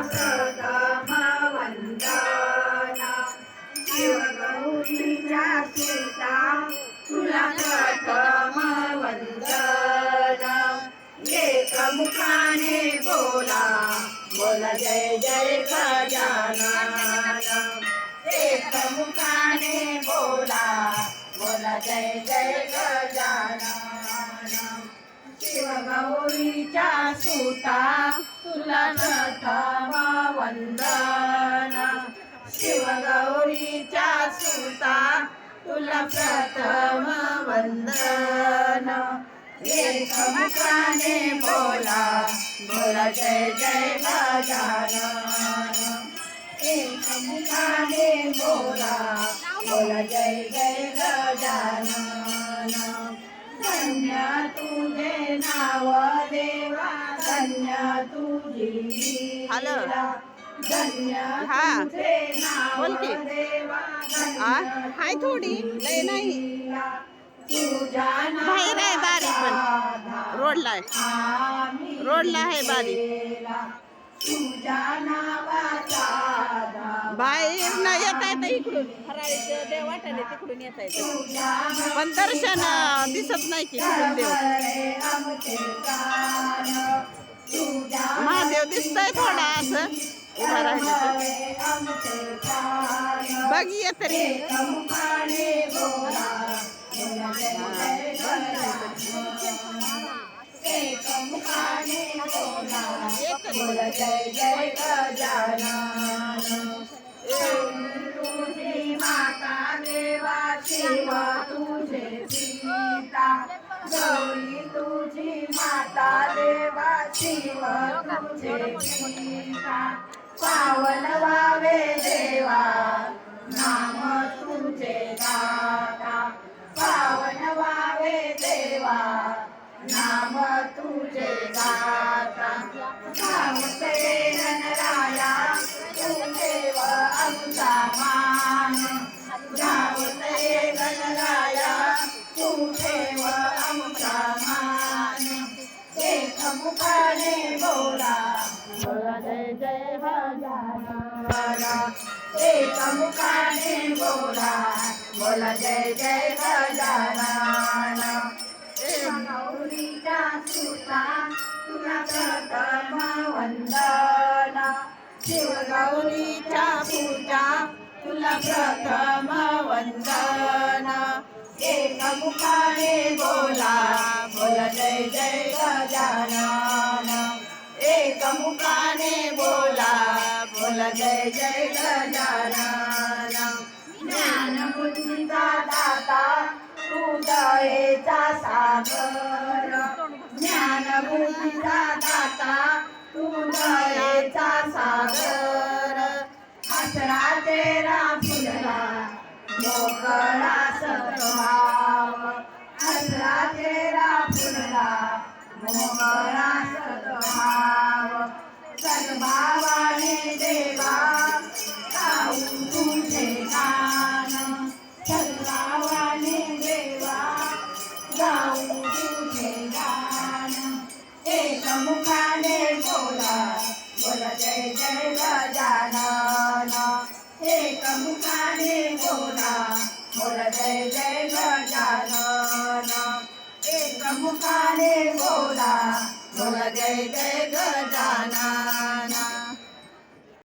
प्रथम वंदन शिवगौरीच्या सुता तुला प्रथम वंदन एकमुखाने बोला बोला जय जय गजानन एकमुखाने बोला बोला जय जय गजानन शिवगौरीच्या सुता तुला प्रथम वंदन शिवगौरीच्या सुता तुला प्रथम वंदन एकमुखाने बोला बोला जय जय गजानन एकमुखाने बोला बोला जय जय गजानन धन्य तुझे नाव देवा धन्य तुझी लीला धन्य तुझे नाव देवा हाय थोडी लय नाही तुझ्या बाहेर आहे बारीक पण रोडला आहे आहे बारीक तुझ्या नावाचा बाहेर न येता येतं इकडून हराळीचं देव वाटाने तिकडून येता येतं पण दर्शन दिसत नाही की इकडून देव महादेव दिसतंय थोडा असं उभा राहिलं बघ ये तरी जय जय गजानन तुझी माता देवा शिव तुझे सीता गौरी तुझी माता देवा शिव तुझे सीता पावन व्हावे देवा नाम तुझे दाता पावन व्हावे देवा नाम तुझे गाता गावते गणराया तू देव आमचा मान गावते गणराया तू देव आमचा मान एकमुखाने बोला बोला जय जय गजानन एकमुखाने बोला बोला जय जय गजानन गौरीच्या सुता तुला प्रथम वंदन शिवगौरीच्या पूजा तुला प्रथम वंदन एकमुखाने बोला बोला जय जय गजानन एकमुखाने बोला बोला जय जय गजानन ज्ञान बुद्धीचा दाता तू दयेचा सागर ज्ञान बुद्धीचा दाता तू दयेचा सागर आसरा तेरा फुलला मोकळा सद्भाव आसरा तेरा फुलला मोकळा सद्भाव सद्भावाने देवा गाऊ तुझे गान सद्भावाने देवा गाऊ तुझे गान एकमुखाने बोला बोला जय जय गजानन एकमुखाने बोला बोला जय जय गजानन एकमुखाने बोला बोला जय जय गजानन